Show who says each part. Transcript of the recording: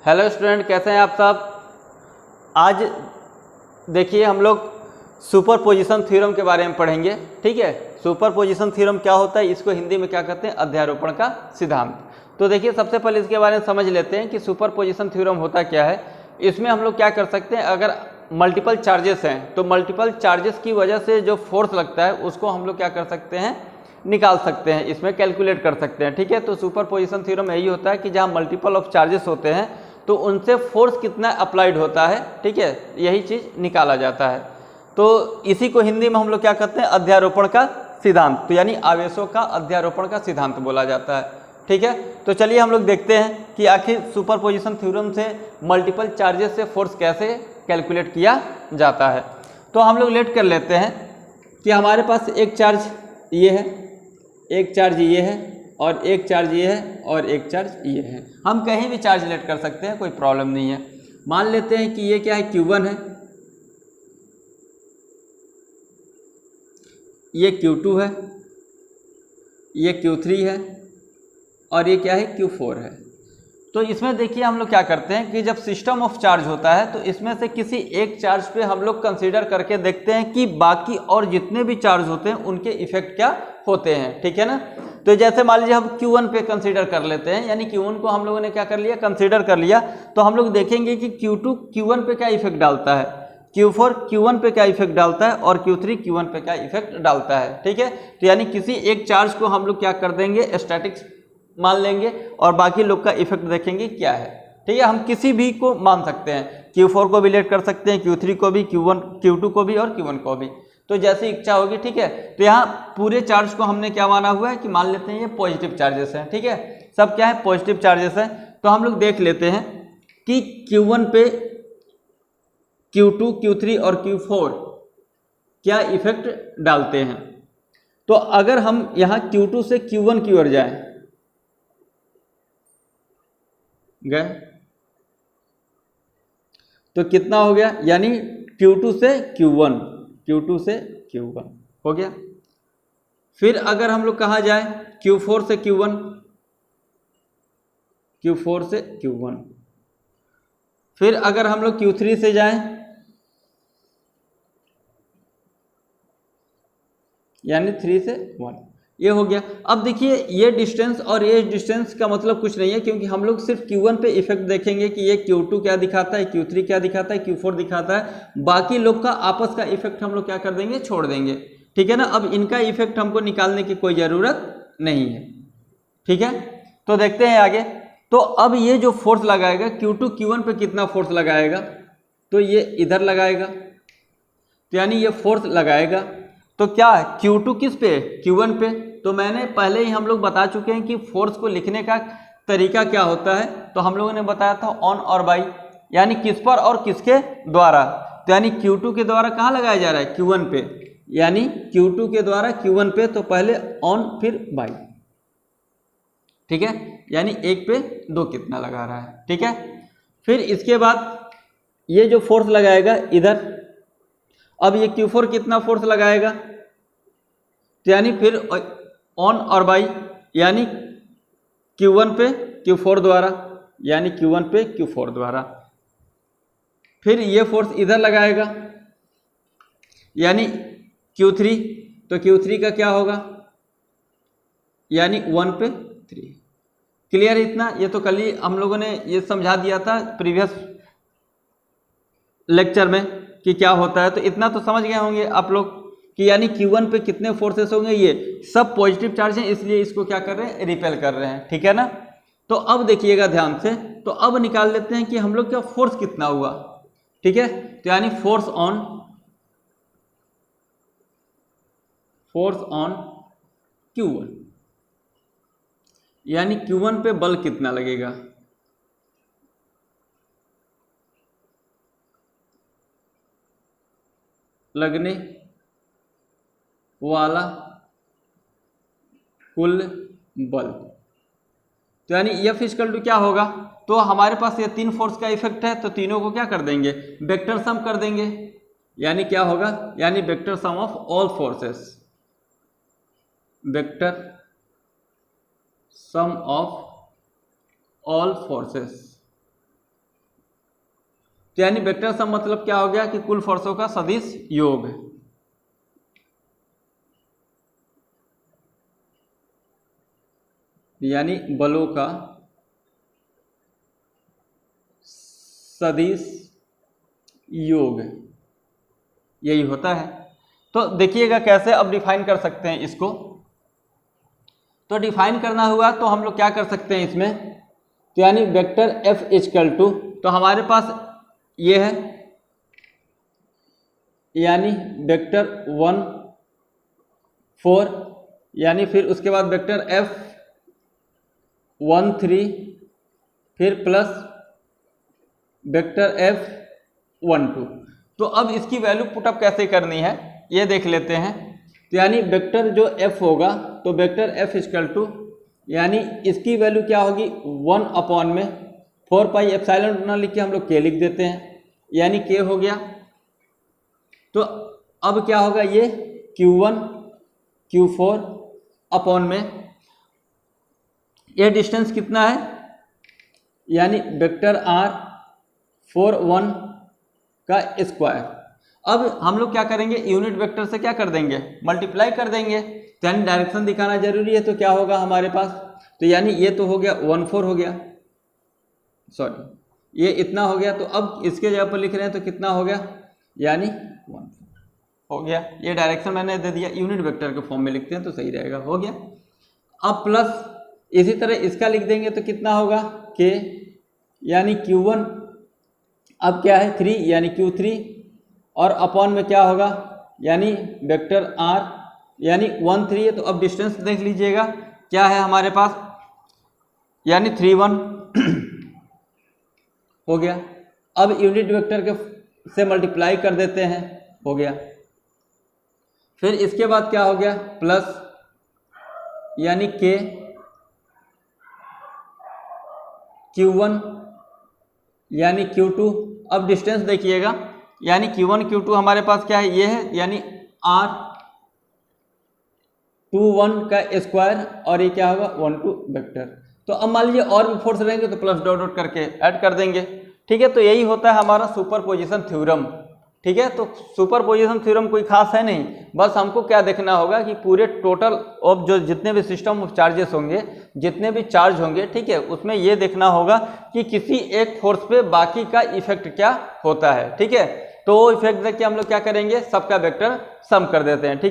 Speaker 1: Hello student, कैसे हैं आप सब। आज देखिए हम लोग सुपरपोजिशन थ्योरम के बारे में पढ़ेंगे। ठीक है, सुपरपोजिशन थ्योरम क्या होता है, इसको हिंदी में क्या कहते हैं, अध्यारोपण का सिद्धांत। तो देखिए सबसे पहले इसके बारे में समझ लेते हैं कि सुपरपोजिशन थ्योरम होता क्या है। इसमें हम लोग क्या कर सकते हैं, अगर मल्टीपल चार्जेस हैं तो मल्टीपल चार्जेस की वजह से जो फोर्स लगता है उसको हम लोग क्या कर सकते हैं, निकाल सकते हैं, इसमें कैलकुलेट कर सकते हैं। ठीक है, तो सुपरपोजिशन थ्योरम यही होता है कि जहाँ मल्टीपल ऑफ चार्जेस होते हैं तो उनसे फोर्स कितना अप्लाइड होता है। ठीक है, यही चीज़ निकाला जाता है। तो इसी को हिंदी में हम लोग क्या कहते हैं, अध्यारोपण का सिद्धांत। तो यानी आवेशों का अध्यारोपण का सिद्धांत बोला जाता है। ठीक है, तो चलिए हम लोग देखते हैं कि आखिर सुपरपोजिशन थ्योरम से मल्टीपल चार्जेस से फोर्स कैसे कैलकुलेट किया जाता है। तो हम लोग लेट कर लेते हैं कि हमारे पास एक चार्ज ये है, एक चार्ज ये है, और एक चार्ज ये है, और एक चार्ज ये है। हम कहीं भी चार्ज लेट कर सकते हैं, कोई प्रॉब्लम नहीं है। मान लेते हैं कि ये क्या है, Q1 है, ये Q2 है, ये Q3 है, और ये क्या है, Q4 है। तो इसमें देखिए हम लोग क्या करते हैं कि जब सिस्टम ऑफ चार्ज होता है तो इसमें से किसी एक चार्ज पे हम लोग कंसीडर करके देखते हैं कि बाकी और जितने भी चार्ज होते हैं उनके इफेक्ट क्या होते हैं। ठीक है ना। तो जैसे मान लीजिए हम Q1 पे कंसीडर कर लेते हैं, यानी Q1 को हम लोगों ने क्या कर लिया, कंसीडर कर लिया। तो हम लोग देखेंगे कि Q2 Q1 पे क्या इफेक्ट डालता है, Q4 Q1 पे क्या इफेक्ट डालता है, और Q3 Q1 पे क्या इफेक्ट डालता है। ठीक है, तो यानी किसी एक चार्ज को हम लोग क्या कर देंगे, स्टैटिक्स मान लेंगे, और बाकी लोग का इफेक्ट देखेंगे क्या है। ठीक है, हम किसी भी को मान सकते हैं, Q4 को भी लेट कर सकते हैं, Q3 को भी, Q1 Q2 को भी, और Q1 को भी, तो जैसी इच्छा होगी। ठीक है, तो यहाँ पूरे चार्ज को हमने क्या माना हुआ है कि मान लेते हैं ये पॉजिटिव चार्जेस हैं। ठीक है, सब क्या है, पॉजिटिव चार्जेस हैं। तो हम लोग देख लेते हैं कि Q1 पे Q2 Q3 और Q4 क्या इफेक्ट डालते हैं। तो अगर हम यहाँ Q2 से Q1 की ओर जाए, गए तो कितना हो गया, यानी Q2 से Q1, Q2 से Q1 हो गया। फिर अगर हम लोग कहाँ जाए, Q4 से Q1, Q4 से Q1। फिर अगर हम लोग Q3 से जाएं, यानी 3 से 1, ये हो गया। अब देखिए ये डिस्टेंस और ये डिस्टेंस का मतलब कुछ नहीं है, क्योंकि हम लोग सिर्फ Q1 पे इफेक्ट देखेंगे कि ये Q2 क्या दिखाता है, Q3 क्या दिखाता है, Q4 दिखाता है। बाकी लोग का आपस का इफेक्ट हम लोग क्या कर देंगे, छोड़ देंगे। ठीक है ना। अब इनका इफेक्ट हमको निकालने की कोई ज़रूरत नहीं है। ठीक है, तो देखते हैं आगे। तो अब ये जो फोर्स लगाएगा Q2 Q1 पे कितना फोर्स लगाएगा, तो ये इधर लगाएगा, तो यानी ये फोर्स लगाएगा। तो क्या है, Q2 किस पे, Q1 पे। तो मैंने पहले ही हम लोग बता चुके हैं कि फोर्स को लिखने का तरीका क्या होता है। तो हम लोगों ने बताया था ऑन और बाई, यानी किस पर और किसके द्वारा। तो यानी Q2 के द्वारा कहाँ लगाया जा रहा है, Q1 पे, यानी Q2 के द्वारा Q1 पे, तो पहले ऑन फिर बाई। ठीक है, यानी 1 पे 2 कितना लगा रहा है। ठीक है, फिर इसके बाद ये जो फोर्स लगाएगा इधर, अब ये Q4 कितना फोर्स लगाएगा, तो यानी फिर ऑन और बाई, यानी Q1 पे Q4 द्वारा, यानी Q1 पे Q4 द्वारा। फिर ये फोर्स इधर लगाएगा, यानी Q3, तो Q3 का क्या होगा, यानी 1 पे 3। क्लियर है इतना। ये तो कल ही हम लोगों ने ये समझा दिया था प्रीवियस लेक्चर में कि क्या होता है। तो इतना तो समझ गए होंगे आप लोग कि यानी Q1 पे कितने फोर्सेस होंगे, ये सब पॉजिटिव चार्ज हैं, इसलिए इसको क्या कर रहे हैं, रिपेल कर रहे हैं। ठीक है ना। तो अब देखिएगा ध्यान से, तो अब निकाल लेते हैं कि हम लोग का फोर्स कितना हुआ। ठीक है, तो यानी फोर्स ऑन Q1, यानी Q1 पे बल कितना लगेगा, लगने वाला कुल बल। तो यानी F इक्वल टू क्या होगा, तो हमारे पास ये 3 फोर्स का इफेक्ट है, तो तीनों को क्या कर देंगे, वेक्टर सम कर देंगे। यानी क्या होगा, यानी vector sum of all forces, vector sum of all forces. तो यानी वेक्टर सम मतलब क्या हो गया कि कुल फोर्सों का सदिश योग। यानी बलों का सदिश योग यही होता है। तो देखिएगा कैसे अब डिफाइन कर सकते हैं इसको। तो डिफाइन करना हुआ तो हम लोग क्या कर सकते हैं इसमें, तो यानी वेक्टर एफ इक्वल टू, तो हमारे पास ये है यानी वेक्टर 1 4, यानी फिर उसके बाद वेक्टर एफ 1 3, फिर प्लस वेक्टर एफ 1 2। तो अब इसकी वैल्यू पुटअप कैसे करनी है ये देख लेते हैं। तो यानी वेक्टर जो एफ होगा तो वेक्टर एफ इक्वल टू, यानी इसकी वैल्यू क्या होगी 1 अपॉन में 4 पाई एप्सिलॉन ना लिख के हम लोग के लिख देते हैं, यानी के हो गया। तो अब क्या होगा ये Q1 Q4 अपॉन में ये डिस्टेंस कितना है, यानी वेक्टर R 4 1 का स्क्वायर। अब हम लोग क्या करेंगे, यूनिट वेक्टर से क्या कर देंगे, मल्टीप्लाई कर देंगे। तो यानी डायरेक्शन दिखाना जरूरी है, तो क्या होगा हमारे पास, तो यानी ये तो हो गया 1 4 हो गया, सॉरी ये इतना हो गया। तो अब इसके जगह पर लिख रहे हैं तो कितना हो गया, यानी 1 4 हो गया। ये डायरेक्शन मैंने दे दिया, यूनिट वेक्टर के फॉर्म में लिखते हैं तो सही रहेगा, हो गया। अब प्लस इसी तरह इसका लिख देंगे तो कितना होगा के, यानी Q1 अब क्या है 3 यानी Q3, और अपॉन में क्या होगा यानी वेक्टर R यानी 1 3 है। तो अब डिस्टेंस देख लीजिएगा क्या है हमारे पास, यानी 3 1 हो गया। अब यूनिट वेक्टर के से मल्टीप्लाई कर देते हैं, हो गया। फिर इसके बाद क्या हो गया प्लस यानी के Q1 यानी Q2। अब डिस्टेंस देखिएगा, यानी Q1 Q2 हमारे पास क्या है, ये है यानी R 2 1 का स्क्वायर, और ये क्या होगा 1 2 वेक्टर। तो अब मान लीजिए और भी फोर्स रहेंगे तो प्लस डॉट डॉट करके ऐड कर देंगे, ठीक है। तो यही होता है हमारा सुपरपोजिशन थ्योरम, ठीक है। तो सुपरपोजिशन थ्योरम कोई खास है नहीं, बस हमको क्या देखना होगा कि पूरे टोटल ऑफ जो जितने भी सिस्टम ऑफ चार्जेस होंगे, जितने भी चार्ज होंगे, ठीक है, उसमें ये देखना होगा कि किसी एक फोर्स पे बाकी का इफेक्ट क्या होता है, ठीक है। तो इफेक्ट देख के हम लोग क्या करेंगे, सबका वेक्टर सम कर देते हैं, ठीक है।